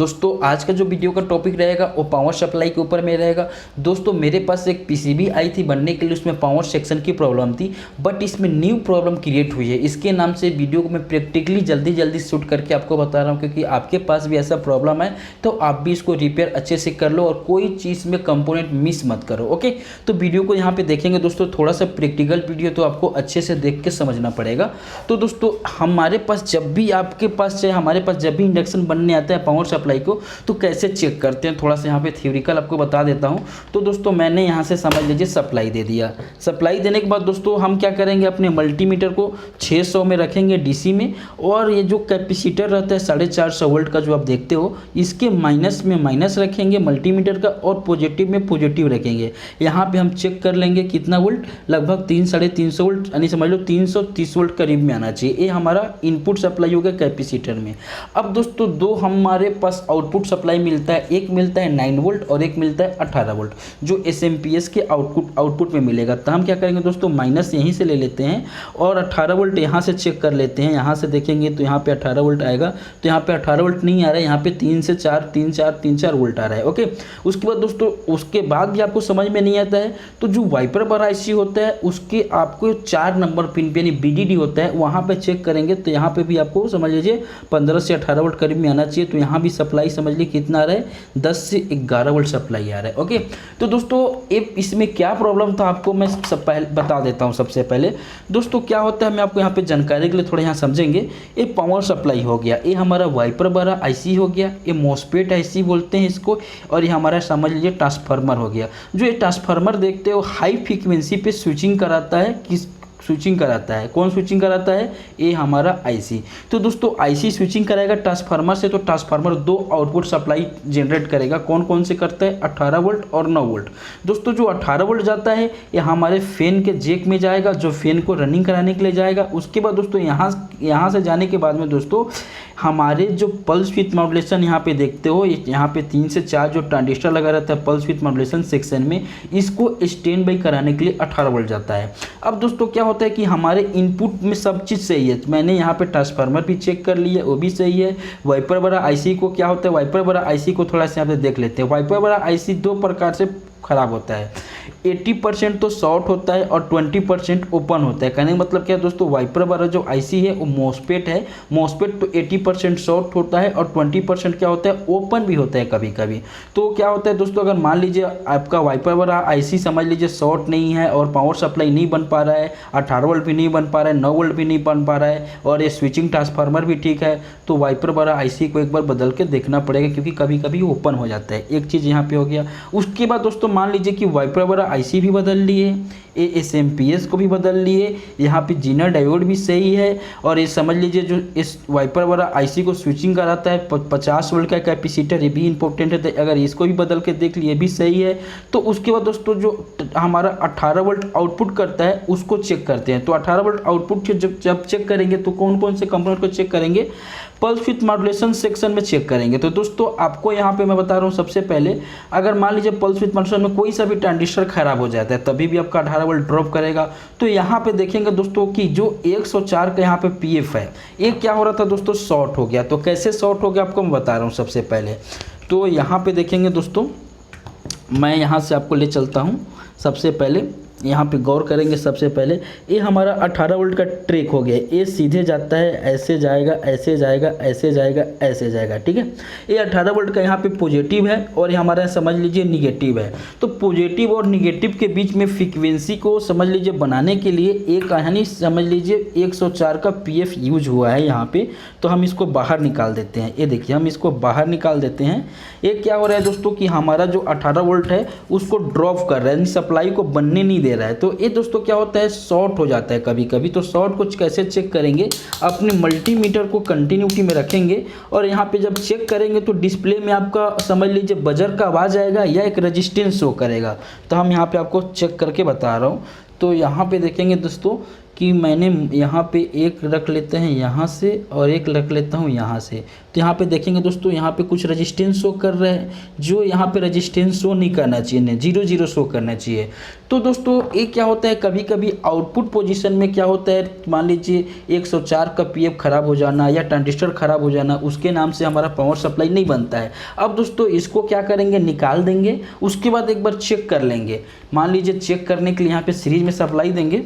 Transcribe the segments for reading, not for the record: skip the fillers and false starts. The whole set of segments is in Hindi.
दोस्तों आज का जो वीडियो का टॉपिक रहेगा वो पावर सप्लाई के ऊपर में रहेगा। दोस्तों मेरे पास एक पीसीबी आई थी बनने के लिए, उसमें पावर सेक्शन की प्रॉब्लम थी, बट इसमें न्यू प्रॉब्लम क्रिएट हुई है। इसके नाम से वीडियो को मैं प्रैक्टिकली जल्दी शूट करके आपको बता रहा हूँ, क्योंकि आपके पास भी ऐसा प्रॉब्लम है तो आप भी इसको रिपेयर अच्छे से कर लो और कोई चीज़ में कंपोनेंट मिस मत करो। ओके, तो वीडियो को यहाँ पे देखेंगे दोस्तों, थोड़ा सा प्रैक्टिकल वीडियो तो आपको अच्छे से देख के समझना पड़ेगा। तो दोस्तों हमारे पास जब भी आपके पास चाहे हमारे पास जब भी इंडक्शन बनने आता है पावर सप्लाई को, तो कैसे चेक करते हैं थोड़ा सा यहाँ पे थ्योरिकल आपको बता देता हूँ। तो दोस्तों मैंने यहाँ से समझ लीजिए सप्लाई दे दिया। सप्लाई देने के बाद दोस्तों हम क्या करेंगे, अपने मल्टीमीटर को 600 में रखेंगे डीसी में, और ये जो कैपेसिटर रहता है 450 वोल्ट का जो आप देखते हो, इसके माइनस में माइनस रखेंगे मल्टीमीटर का और पॉजिटिव में पॉजिटिव रखेंगे। यहाँ पे हम चेक कर लेंगे कितना वोल्ट, लगभग 300-350 वोल्ट, यानी समझ लो 330 वोल्ट करीब में आना चाहिए। ये हमारा इनपुट सप्लाई होगा कैपेसिटर में। अब दोस्तों दो हमारे पास आउटपुट सप्लाई मिलता है, एक मिलता है 9 वोल्ट और एक मिलता है 18 वोल्ट, जो एसएमपीएस के आउटपुट में मिलेगा। तो हम क्या करेंगे दोस्तों, माइनस यहीं से ले लेते हैं और 18 वोल्ट यहाँ से चेक कर लेते हैं। यहाँ से देखेंगे तो यहाँ पे 18 वोल्ट आएगा, तो यहाँ पे 18 वोल्ट नहीं आ रहा है, यहाँ पे 3 से 4 3-4 वोल्ट आ रहा है। ओके, उसके बाद दोस्तों उसके बाद भी आपको समझ में नहीं आता है तो जो वाइपर बार आईसी होता है उसके आपको 4 नंबर पिन पे यानी बीडीडी होता है, वहाँ पे चेक करेंगे तो यहाँ पे भी आपको समझ लीजिए 15 से 18 वोल्ट करीब में आना चाहिए। तो यहाँ भी सप्लाई समझ लीजिए कितना आ रहा है, 10 से 11 वोल्ट सप्लाई आ रहा है। ओके, तो दोस्तों इसमें क्या प्रॉब्लम था आपको मैं पहले बता देता हूँ। सबसे पहले दोस्तों क्या होता है, मैं आपको यहाँ पे जानकारी के लिए थोड़ा यहाँ समझेंगे। ये पावर सप्लाई हो गया, ये हमारा वाइपर बारा आईसी हो गया, ये मॉसफेट आईसी बोलते हैं इसको, और ये हमारा समझ लीजिए ट्रांसफार्मर हो गया। जो ये ट्रांसफार्मर देखते हो हाई फ्रीक्वेंसी पे स्विचिंग कराता है, किस स्विचिंग कराता है, कौन स्विचिंग कराता है, ये हमारा आईसी। तो दोस्तों आईसी स्विचिंग कराएगा ट्रांसफार्मर से, तो ट्रांसफार्मर 2 आउटपुट सप्लाई जनरेट करेगा। कौन कौन से करता है, 18 वोल्ट और 9 वोल्ट। दोस्तों जो 18 वोल्ट जाता है ये हमारे फैन के जैक में जाएगा, जो फैन को रनिंग कराने के लिए जाएगा। उसके बाद दोस्तों यहाँ से जाने के बाद में दोस्तों हमारे जो पल्स विथ मॉड्यूलेशन यहाँ पे देखते हो, यहाँ पे 3 से 4 जो ट्रांजिस्टर लगा रहता है पल्स विथ मॉड्यूलेशन सेक्शन में, इसको स्टैंड बाई कराने के लिए 18 वोल्ट जाता है। अब दोस्तों क्या होता है कि हमारे इनपुट में सब चीज़ सही है। मैंने यहाँ पे ट्रांसफार्मर भी चेक कर लिया, वो भी सही है। वाइपर बड़ा आईसी को क्या होता है, वाइपर बड़ा आईसी को थोड़ा सा यहाँ पे देख लेते हैं। वाइपर बड़ा आईसी 2 प्रकार से खराब होता है, 80% तो शॉर्ट होता है और 20% ओपन होता है। कहने का मतलब क्या है दोस्तों, वाइपर वाला जो आईसी है वो मॉसफेट है, मॉसफेट तो 80% शॉर्ट होता है और 20% क्या होता है, ओपन भी होता है कभी कभी। तो क्या होता है दोस्तों, अगर मान लीजिए आपका वाइपर वाला आईसी समझ लीजिए शॉर्ट नहीं है और पावर सप्लाई नहीं बन पा रहा है, 18 वोल्ट भी नहीं बन पा रहा है, 9 वोल्ट भी नहीं बन पा रहा है, और ये स्विचिंग ट्रांसफार्मर भी ठीक है, तो वाइपर वाला आईसी को एक बार बदल के देखना पड़ेगा, क्योंकि कभी कभी ओपन हो जाता है। एक चीज़ यहाँ पे हो गया। उसके बाद दोस्तों मान लीजिए कि वाइपर वाला आईसी भी बदल लिए, एसएमपीएस को भी बदल लिए, यहाँ पे जीनर डायोड भी सही है, और ये समझ लीजिए जो इस वाइपर वाला आईसी को स्विचिंग कराता है 50 वोल्ट का कैपेसिटर, ये भी इंपॉर्टेंट है। तो अगर इसको भी बदल के देख लिए भी सही है। तो उसके बाद दोस्तों जो हमारा 18 वोल्ट आउटपुट करता है उसको चेक करते हैं। तो 18 वोल्ट आउटपुट जब चेक करेंगे तो कौन कौन से कंपोनेंट को चेक करेंगे, पल्स विथ मॉड्यूलेशन सेक्शन में चेक करेंगे। तो दोस्तों आपको यहाँ पे मैं बता रहा हूँ, सबसे पहले अगर मान लीजिए पल्स विथ मॉड्यूलेशन में कोई सा भी ट्रांजिस्टर खराब हो जाता है तभी भी आपका 18 वोल्ट ड्रॉप करेगा। तो यहाँ पे देखेंगे दोस्तों कि जो 104 का यहाँ पे पीएफ है, ये क्या हो रहा था दोस्तों, शॉर्ट हो गया। तो कैसे शॉर्ट हो गया आपको मैं बता रहा हूँ। सबसे पहले तो यहाँ पे देखेंगे दोस्तों, मैं यहाँ से आपको ले चलता हूँ। सबसे पहले यहाँ पे गौर करेंगे, सबसे पहले ये हमारा 18 वोल्ट का ट्रैक हो गया, ये सीधे जाता है, ऐसे जाएगा, ऐसे जाएगा, ऐसे जाएगा, ऐसे जाएगा, ठीक है। ये 18 वोल्ट का यहाँ पे पॉजिटिव है और ये हमारा समझ लीजिए निगेटिव है। तो पॉजिटिव और निगेटिव के बीच में फ्रीक्वेंसी को समझ लीजिए बनाने के लिए एक यानी समझ लीजिए 104 का पीएफ यूज हुआ है यहाँ पे। तो हम इसको बाहर निकाल देते हैं, ये देखिए हम इसको बाहर निकाल देते हैं। ये क्या हो रहा है दोस्तों कि हमारा जो 18 वोल्ट है उसको ड्रॉप कर रहा है, यानी सप्लाई को बनने नहीं दे रहा है। तो ये दोस्तों क्या होता है, शॉर्ट हो जाता है कभी कभी। तो शॉर्ट को कैसे चेक करेंगे, अपने मल्टीमीटर को कंटिन्यूटी में रखेंगे और यहाँ पे जब चेक करेंगे तो डिस्प्ले में आपका समझ लीजिए बजर का आवाज़ आएगा या एक रजिस्टेंस शो करेगा। तो हम यहाँ पे आपको चेक करके बता रहा हूँ। तो यहाँ पे देखेंगे दोस्तों कि मैंने यहाँ पे एक रख लेते हैं यहाँ से और एक रख लेता हूँ यहाँ से। तो यहाँ पे देखेंगे दोस्तों, यहाँ पे कुछ रजिस्टेंस शो कर रहा है, जो यहाँ पे रजिस्टेंस शो नहीं करना चाहिए, 0 0 शो करना चाहिए। तो दोस्तों ये क्या होता है, कभी कभी आउटपुट पोजीशन में क्या होता है, मान लीजिए 104 का पीएफ खराब हो जाना या ट्रांजिस्टर खराब हो जाना, उसके नाम से हमारा पावर सप्लाई नहीं बनता है। अब दोस्तों इसको क्या करेंगे, निकाल देंगे, उसके बाद एक बार चेक कर लेंगे। मान लीजिए चेक करने के लिए यहाँ पे सीरीज में सप्लाई देंगे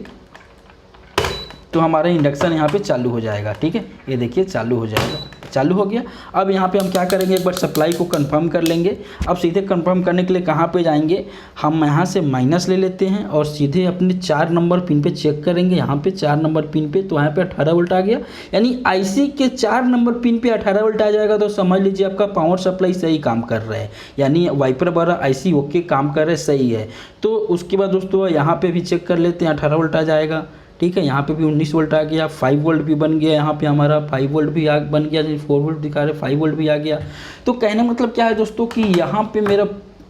तो हमारा इंडक्शन यहाँ पे चालू हो जाएगा। ठीक है, ये देखिए चालू हो जाएगा, चालू हो गया। अब यहाँ पे हम क्या करेंगे, एक बार सप्लाई को कंफर्म कर लेंगे। अब सीधे कंफर्म करने के लिए कहाँ पे जाएंगे, हम यहाँ से माइनस ले लेते हैं और सीधे अपने 4 नंबर पिन पे चेक करेंगे। यहाँ पे 4 नंबर पिन पे, तो यहाँ पे 18 वोल्ट आ गया, यानी आईसी के 4 नंबर पिन पे 18 वोल्ट आ जाएगा। तो समझ लीजिए आपका पावर सप्लाई सही काम कर रहा है, यानी वाइपर वाला आईसी ओके काम कर रहा है, सही है। तो उसके बाद दोस्तों यहाँ पे भी चेक कर लेते हैं, 18 वोल्ट आ जाएगा। ठीक है, यहाँ पे भी 19 वोल्ट आ गया, 5 वोल्ट भी बन गया, यहाँ पे हमारा 5 वोल्ट भी बन गया, 4 वोल्ट दिखा रहे, 5 वोल्ट भी आ गया। तो कहने मतलब क्या है दोस्तों कि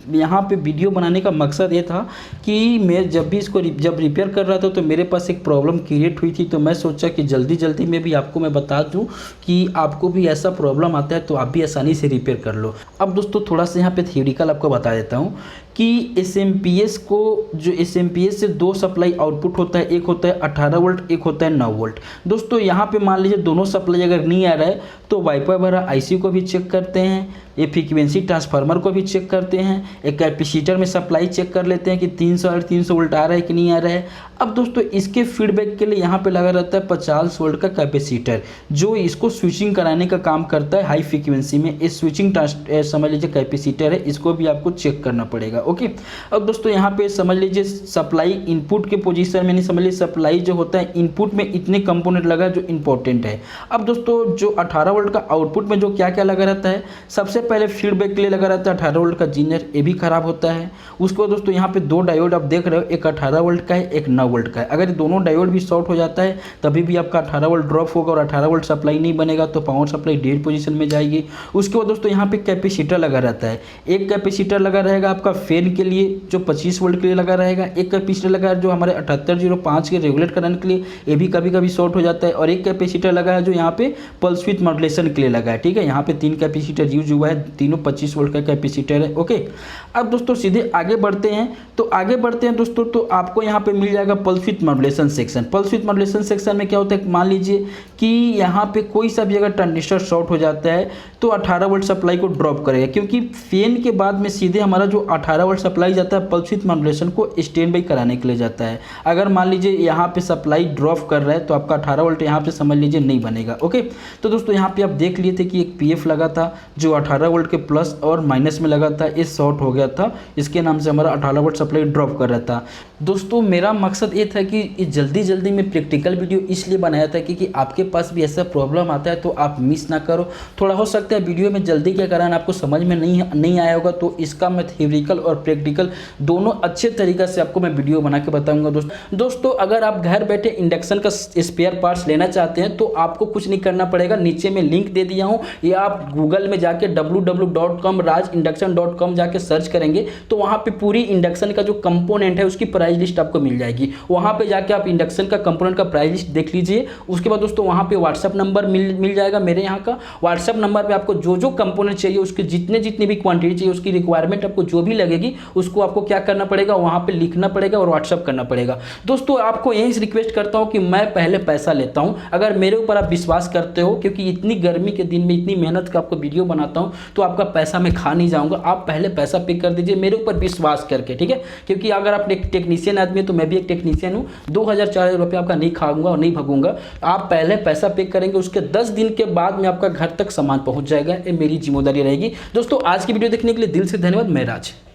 यहाँ पे वीडियो बनाने का मकसद ये था कि मैं जब भी इसको जब रिपेयर कर रहा था तो मेरे पास एक प्रॉब्लम क्रिएट हुई थी। तो मैं सोचा कि जल्दी में भी आपको मैं बता दूं कि आपको भी ऐसा प्रॉब्लम आता है तो आप भी आसानी से रिपेयर कर लो। अब दोस्तों थोड़ा सा यहाँ पे थ्योरिकल आपको बता देता हूँ कि एसएमपीएस को, जो एसएमपीएस से 2 सप्लाई आउटपुट होता है, एक होता है 18 वोल्ट, एक होता है 9 वोल्ट। दोस्तों यहाँ पे मान लीजिए दोनों सप्लाई अगर नहीं आ रहा है तो वाइपर वाला आईसी को भी चेक करते हैं, ये फ्रीक्वेंसी ट्रांसफार्मर को भी चेक करते हैं, एक कैपेसिटर में सप्लाई चेक कर लेते हैं कि 300 वोल्ट आ रहा है कि नहीं आ रहा है। अब दोस्तों इसके फीडबैक के लिए यहाँ पे लगा रहता है 50 वोल्ट का कैपेसिटर, जो इसको स्विचिंग कराने का काम करता है हाई फ्रीक्वेंसी में। इस स्विचिंग समझ लीजिए कैपेसिटर है, इसको भी आपको चेक करना पड़ेगा। ओके, अब दोस्तों यहाँ पे समझ लीजिए सप्लाई इनपुट के पोजीशन में नहीं, समझ लीजिए सप्लाई जो होता है इनपुट में इतने कंपोनेंट लगा जो इंपॉर्टेंट है। अब दोस्तों जो 18 वोल्ट का आउटपुट में जो क्या क्या लगा रहता है, सबसे पहले फीडबैक के लिए लगा रहता है 18 वोल्ट का जीनर, ये भी खराब होता है। उसके बाद दोस्तों यहाँ पे 2 डायोड आप देख रहे हो, एक 18 वोल्ट का है, एक 9 वोल्ट का है। अगर दोनों डायोड भी शॉर्ट हो जाता है तभी भी आपका 18 वोल्ट ड्रॉप होगा और 18 वोल्ट सप्लाई नहीं बनेगा, तो पावर सप्लाई डेड पोजीशन में जाएगी। उसके बाद दोस्तों यहाँ पे कैपेसिटर लगा रहता है, एक कैपेसिटर लगा रहेगा आपका फैन के लिए जो 25 वोल्ट के लिए लगा रहेगा, एक कैपेसिटर लगा है जो हमारे 7805 के रेगुलेट कराने के लिए, ये भी कभी कभी शॉर्ट हो जाता है, और एक कैपेसिटर लगा है जो यहाँ पे पल्स विथ मॉड्यूलेशन के लिए लगा है। ठीक है, यहाँ पे 3 कैपेसिटर यूज हुआ है, तीनों 25 वोल्ट का कैपेसिटर है। ओके, अब दोस्तों सीधे आगे बढ़ते हैं। तो आगे बढ़ते हैं दोस्तों, तो आपको यहाँ पे मिल जाएगा pulse with modulation section. Pulse with modulation section में क्या होता है, मान लीजिए कि यहाँ पे कोई सा भी अगर ट्रांजिस्टर शॉर्ट हो जाता है तो 18 वोल्ट सप्लाई को ड्रॉप करेगा, क्योंकि फैन के बाद में सीधे हमारा जो 18 वोल्ट सप्लाई जाता है पल्स विथ मॉड्यूलेशन को स्टैंड बाई कराने के लिए जाता है। अगर मान लीजिए यहाँ पे सप्लाई ड्रॉप कर रहा है तो आपका 18 वोल्ट यहाँ पे समझ लीजिए नहीं बनेगा। ओके, तो दोस्तों यहाँ पे आप देख लिए थे कि एक पीएफ लगा था जो 18 वोल्ट के प्लस और माइनस में लगा था, ये शॉर्ट हो गया था, इसके नाम से हमारा 18 वोल्ट सप्लाई ड्रॉप कर रहा था। दोस्तों मेरा मकसद ये था कि जल्दी में प्रैक्टिकल वीडियो इसलिए बनाया था कि आपके पास भी ऐसा प्रॉब्लम आता है तो आप मिस ना करो। थोड़ा हो सकता है वीडियो में जल्दी के कारण आपको समझ में नहीं आया होगा, तो इसका मैं थ्योरिकल और प्रैक्टिकल दोनों अच्छे तरीके से आपको मैं वीडियो बना के बताऊंगा। दोस्तों अगर आप घर बैठे इंडक्शन का स्पेयर पार्ट्स लेना चाहते हैं तो आपको कुछ नहीं करना पड़ेगा, नीचे में लिंक दे दिया हूँ, या आप गूगल में जाके www.rajinduction.com जाके सर्च करेंगे तो वहाँ पे पूरी इंडक्शन का जो कंपोनेंट है उसकी प्राइस लिस्ट आपको मिल जाएगी। वहाँ पे जाके आप इंडक्शन का कंपोनेंट का प्राइस लिस्ट देख लीजिए। उसके बाद दोस्तों वहाँ पे व्हाट्सअप नंबर मिल जाएगा मेरे यहाँ का। व्हाट्सअप नंबर पे आपको जो कंपोनेंट चाहिए, उसके जितने भी क्वांटिटी चाहिए, उसकी रिक्वायरमेंट आपको जो भी लगेगी उसको आपको क्या करना पड़ेगा, वहाँ पे लिखना पड़ेगा और व्हाट्सअप करना पड़ेगा। दोस्तों आपको यही रिक्वेस्ट करता हूँ कि मैं पहले पैसा लेता हूँ, अगर मेरे ऊपर आप विश्वास करते हो, क्योंकि इतनी गर्मी के दिन में इतनी मेहनत का आपको वीडियो बनाता हूँ तो आपका पैसा मैं खा नहीं जाऊँगा। आप पहले पैसा पे कर दीजिए मेरे ऊपर विश्वास करके, ठीक है, क्योंकि अगर आप एक टेक्नीशियन आदमी है तो मैं भी एक टेक्नीशियन हूँ। 2000-4000 रुपये आपका नहीं खाऊंगा और नहीं भगूंगा। आप पहले पैसा पे करेंगे, उसके 10 दिन के बाद में आपका घर तक सामान पहुँच जाएगा, ये मेरी जिम्मेदारी रहेगी। दोस्तों आज की वीडियो देखने के लिए दिल से धन्यवाद। मैं राज।